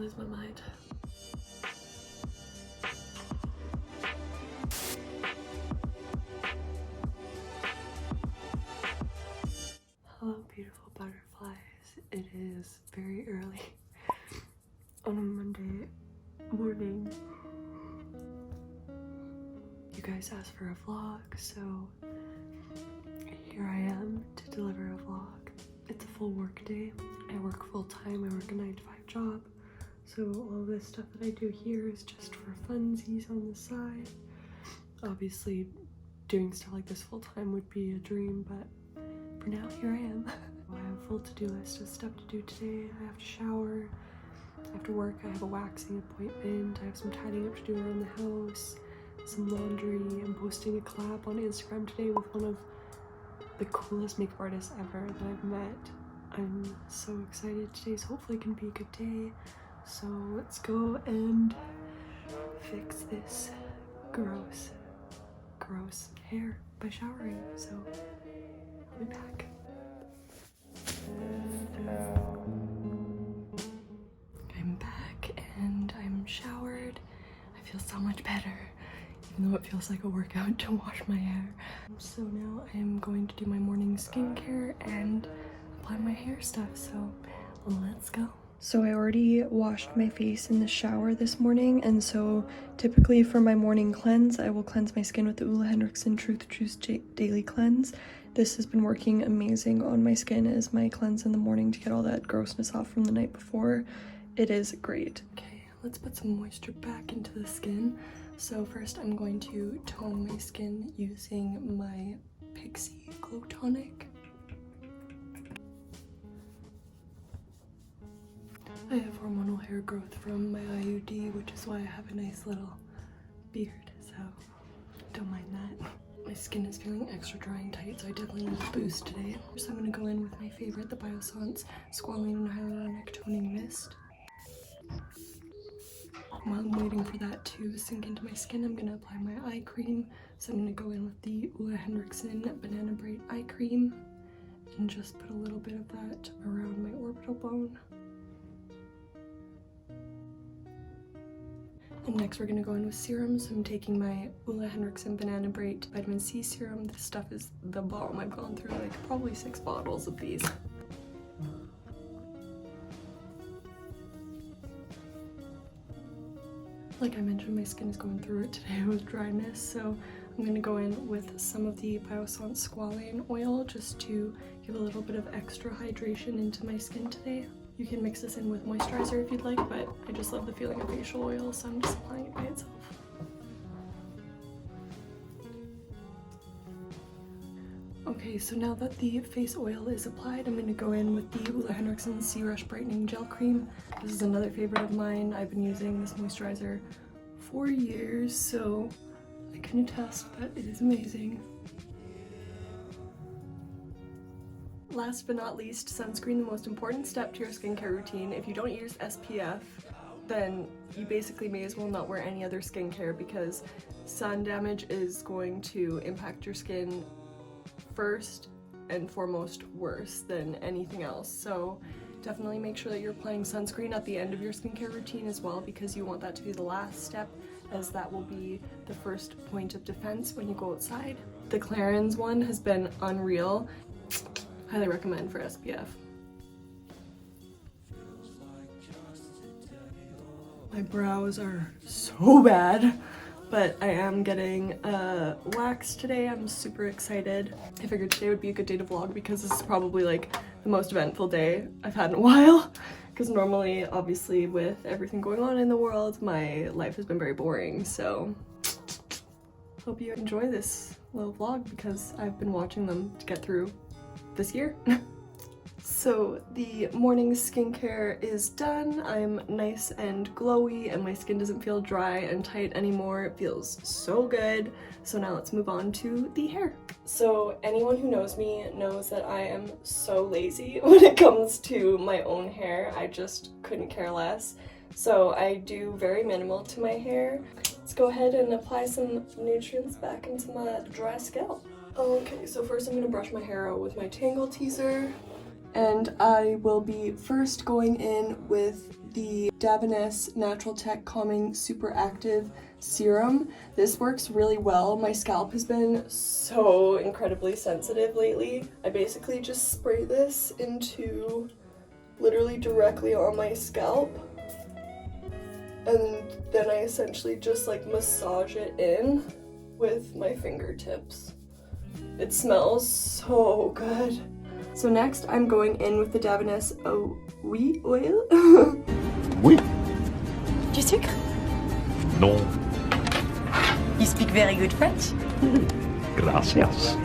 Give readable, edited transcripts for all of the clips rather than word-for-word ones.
lose my mind. Hello, beautiful butterflies. It is very early on a Monday morning. You guys asked for a vlog, so here I am to deliver a vlog. It's a full work day. I work full time. I work a 9-to-5 job. So all this stuff that I do here is just for funsies on the side. Obviously, doing stuff like this full time would be a dream, but for now, here I am. I have a full to-do list of stuff to do today. I have to shower, after work I have a waxing appointment, I have some tidying up to do around the house, some laundry. I'm posting a collab on Instagram today with one of the coolest makeup artists ever that I've met. I'm so excited. Today's hopefully gonna be a good day. So let's go and fix this gross hair by showering. So I'll be back. I'm back and I'm showered. I feel so much better, even though it feels like a workout to wash my hair. So now I am going to do my morning skincare and apply my hair stuff, so let's go. So I already washed my face in the shower this morning, and so typically for my morning cleanse, I will cleanse my skin with the Ole Henriksen Truth Juice Daily Cleanse. This has been working amazing on my skin as my cleanse in the morning to get all that grossness off from the night before. It is great. Okay, let's put some moisture back into the skin. So first I'm going to tone my skin using my Pixie Glow Tonic. I have hormonal hair growth from my IUD, which is why I have a nice little beard, so don't mind that. My skin is feeling extra dry and tight, so I definitely need a boost today. So I'm going to go in with my favorite, the Biossance Squalane and Hyaluronic Toning Mist. While I'm waiting for that to sink into my skin, I'm going to apply my eye cream. So I'm going to go in with the Ole Henriksen Banana Bright Eye Cream and just put a little bit of that around my orbital bone. And next we're going to go in with serum. So I'm taking my Ole Henriksen Banana Bright Vitamin C Serum. This stuff is the bomb. I've gone through like probably 6 bottles of these. Like I mentioned, my skin is going through it today with dryness, so I'm going to go in with some of the Biossance Squalane oil just to give a little bit of extra hydration into my skin today. You can mix this in with moisturizer if you'd like, but I just love the feeling of facial oil, so I'm just applying it by itself. Okay, so now that the face oil is applied, I'm going to go in with the Ole Henriksen Sea Rush Brightening Gel Cream. This is another favorite of mine. I've been using this moisturizer for years, so I can attest that it is amazing. Last but not least, sunscreen, the most important step to your skincare routine. If you don't use SPF, then you basically may as well not wear any other skincare because sun damage is going to impact your skin first and foremost worse than anything else. So definitely make sure that you're applying sunscreen at the end of your skincare routine as well, because you want that to be the last step, as that will be the first point of defense when you go outside. The Clarins one has been unreal. Highly recommend for SPF. My brows are so bad, but I am getting wax today. I'm super excited. I figured today would be a good day to vlog because this is probably like the most eventful day I've had in a while. Because normally, obviously, with everything going on in the world, my life has been very boring. So hope you enjoy this little vlog because I've been watching them to get through this year. So the morning skincare is done. I'm nice and glowy and my skin doesn't feel dry and tight anymore. It feels so good. So now let's move on to the hair. So anyone who knows me knows that I am so lazy when it comes to my own hair. I just couldn't care less. So I do very minimal to my hair. Let's go ahead and apply some nutrients back into my dry scalp. Okay, so first I'm going to brush my hair out with my Tangle Teaser. And I will be first going in with the Davines Natural Tech Calming Super Active Serum. This works really well. My scalp has been so incredibly sensitive lately. I basically just spray this into literally directly on my scalp, and then I essentially just like massage it in with my fingertips. It smells so good. So next I'm going in with the Davines Oui oil. Oui. Du sucre? Non. You speak very good French? Gracias.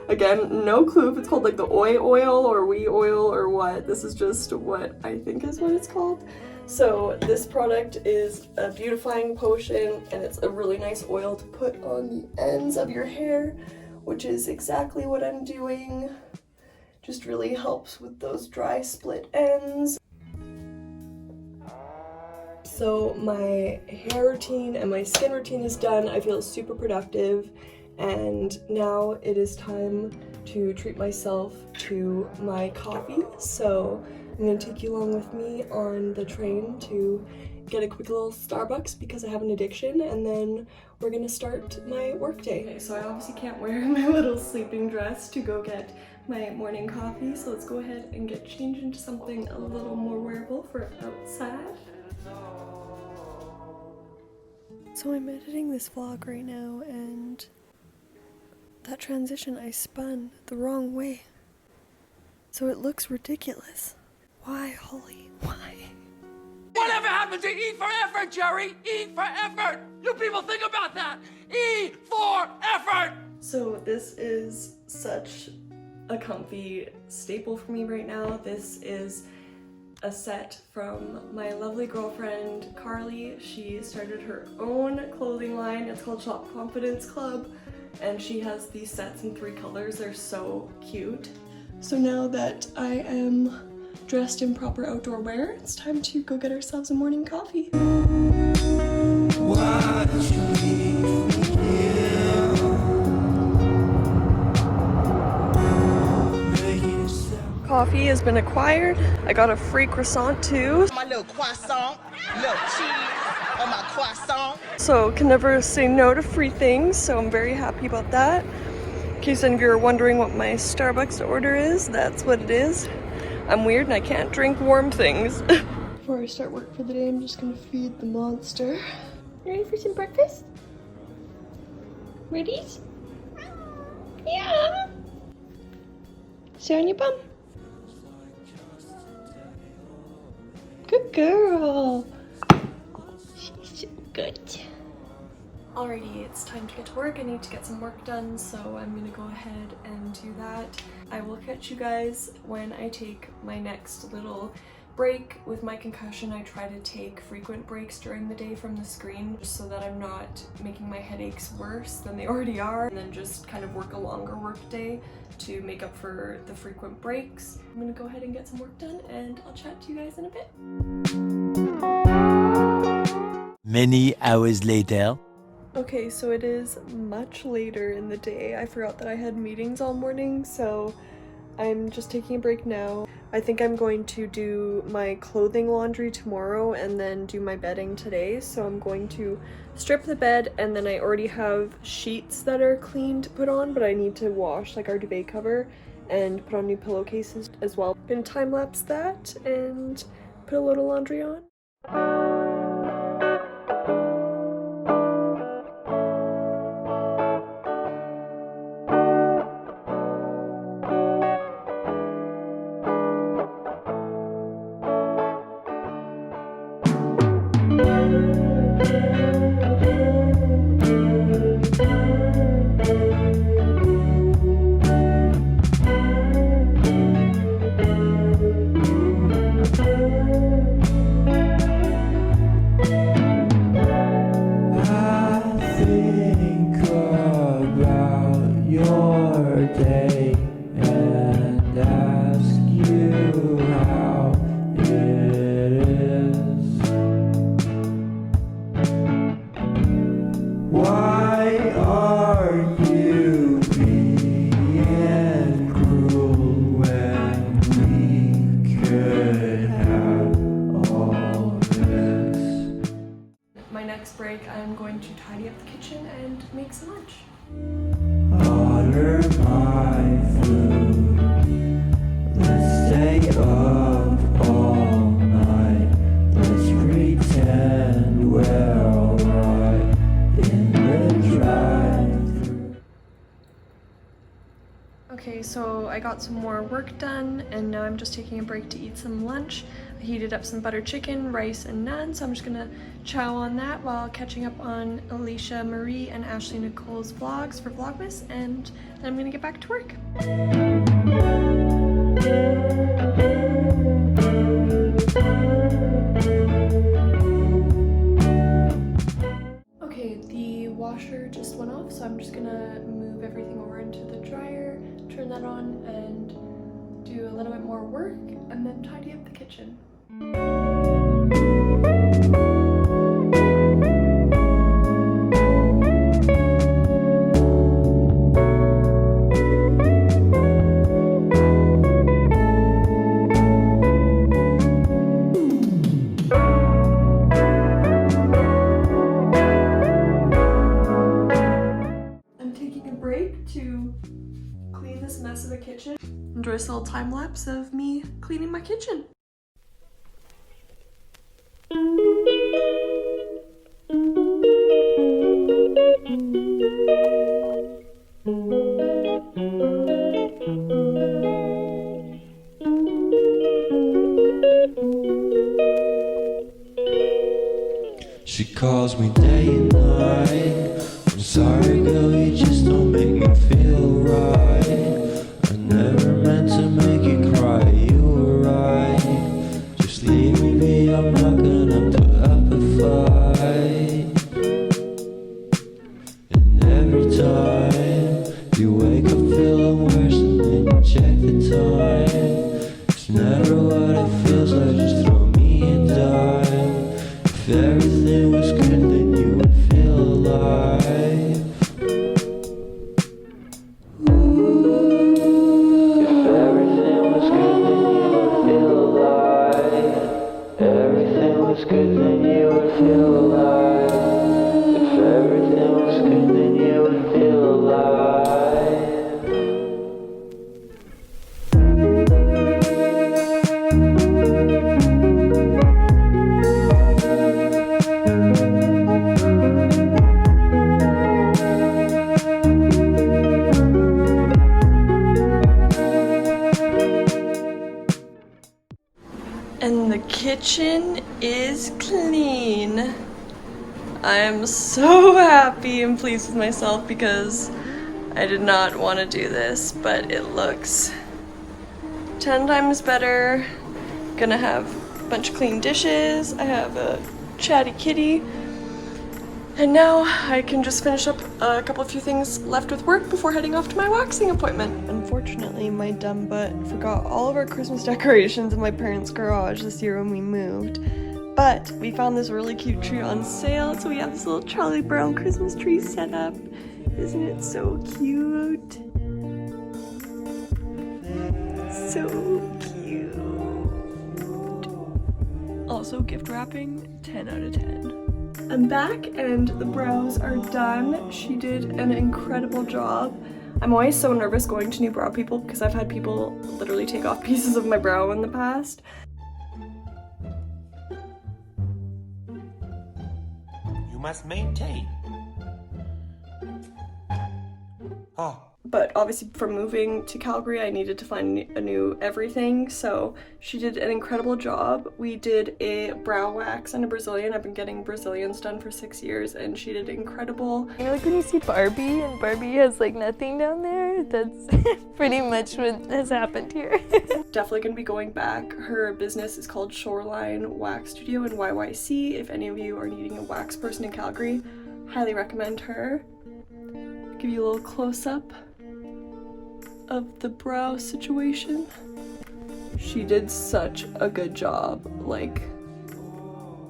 Again, no clue if it's called like the oil or Oui oil or what. This is just what I think is what it's called. So this product is a beautifying potion, and it's a really nice oil to put on the ends of your hair, which is exactly what I'm doing. Just really helps with those dry split ends. So my hair routine and my skin routine is done. I feel super productive, and now it is time to treat myself to my coffee. So I'm gonna take you along with me on the train to get a quick little Starbucks because I have an addiction, and then we're gonna start my workday. Okay, so I obviously can't wear my little sleeping dress to go get my morning coffee, so let's go ahead and get changed into something a little more wearable for outside. So I'm editing this vlog right now, and that transition I spun the wrong way, so it looks ridiculous. Why, Holly? Why? Whatever happened to E for effort, Jerry? E for effort! You people think about that! E for effort! So this is such a comfy staple for me right now. This is a set from my lovely girlfriend, Carly. She started her own clothing line. It's called Shop Confidence Club, and she has these sets in 3 colors. They're so cute. So now that I am dressed in proper outdoor wear, it's time to go get ourselves a morning coffee. Coffee has been acquired. I got a free croissant too. My little croissant, little cheese on my croissant. So can never say no to free things, so I'm very happy about that. In case any of you are wondering what my Starbucks order is, that's what it is. I'm weird and I can't drink warm things. Before I start work for the day, I'm just gonna feed the monster. You ready for some breakfast? Ready? Yeah. Sit on your bum. Good girl. She's so good. Alrighty, it's time to get to work. I need to get some work done, so I'm gonna go ahead and do that. I will catch you guys when I take my next little break. With my concussion, I try to take frequent breaks during the day from the screen just so that I'm not making my headaches worse than they already are, and then just kind of work a longer work day to make up for the frequent breaks. I'm gonna go ahead and get some work done, and I'll chat to you guys in a bit. Many hours later. Okay, so it is much later in the day. I forgot that I had meetings all morning, so I'm just taking a break now. I think I'm going to do my clothing laundry tomorrow and then do my bedding today. So I'm going to strip the bed, and then I already have sheets that are clean to put on, but I need to wash like our duvet cover and put on new pillowcases as well. Gonna time lapse that and put a load of laundry on. next break, I'm going to tidy up the kitchen and make some lunch. Order my food. Let's stay up all night. Let's pretend we're alright in the drive-thru. Okay, so I got some more work done and now I'm just taking a break to eat some lunch. I heated up some butter chicken, rice, and naan, so I'm just gonna chow on that while catching up on Alicia Marie and Ashley Nicole's vlogs for Vlogmas, and then I'm gonna get back to work. Okay, the washer just went off, so I'm just gonna move everything over into the dryer, turn that on, and do a little bit more work, and then tidy up the kitchen. I'm taking a break to clean this mess of a kitchen. Enjoy this little time lapse of me cleaning my kitchen. She calls me day and night. I'm sorry, girl, you just don't make me feel right. I never meant to make you cry, you were right. Just leave me be, I'm not gonna put up a fight. And every time you wake up feeling worse and then you check the time, it's never what it feels like, just throw me a dime. If everything was good, then you would feel alive. If everything was good, then you would feel alive. Everything was good, then you would feel alive. If everything was good, then you would feel alive. And the kitchen is clean. I am so happy and pleased with myself because I did not want to do this, but it looks 10 times better. Gonna have a bunch of clean dishes. I have a chatty kitty. And now I can just finish up a couple of few things left with work before heading off to my waxing appointment. Unfortunately, my dumb butt forgot all of our Christmas decorations in my parents' garage this year when we moved. But we found this really cute tree on sale, so we have this little Charlie Brown Christmas tree set up. Isn't it so cute? So cute. Also, gift wrapping, 10 out of 10. I'm back and the brows are done. She did an incredible job. I'm always so nervous going to new brow people because I've had people literally take off pieces of my brow in the past. You must maintain. Oh. But obviously for moving to Calgary, I needed to find a new everything, so she did an incredible job. We did a brow wax and a Brazilian. I've been getting Brazilians done for 6 years, and she did incredible. You know, like when you see Barbie and Barbie has like nothing down there, that's pretty much what has happened here. Definitely gonna be going back. Her business is called Shoreline Wax Studio in YYC. If any of you are needing a wax person in Calgary, highly recommend her. Give you a little close-up of the brow situation. She did such a good job. Like,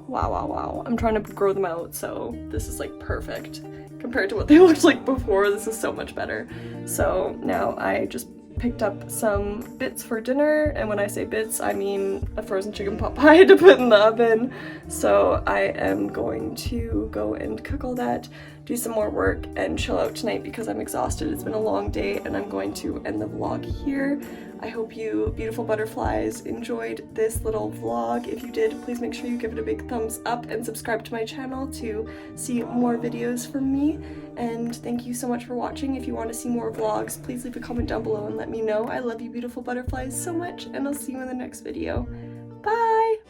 wow. I'm trying to grow them out, so this is like perfect. Compared to what they looked like before, this is so much better. So now I just picked up some bits for dinner, and when I say bits, I mean a frozen chicken pot pie to put in the oven. So I am going to go and cook all that, do some more work, and chill out tonight because I'm exhausted. It's been a long day, and I'm going to end the vlog here. I hope you beautiful butterflies enjoyed this little vlog. If you did, please make sure you give it a big thumbs up and subscribe to my channel to see more videos from me. And thank you so much for watching. If you want to see more vlogs, please leave a comment down below and let me know. I love you beautiful butterflies so much, and I'll see you in the next video. Bye!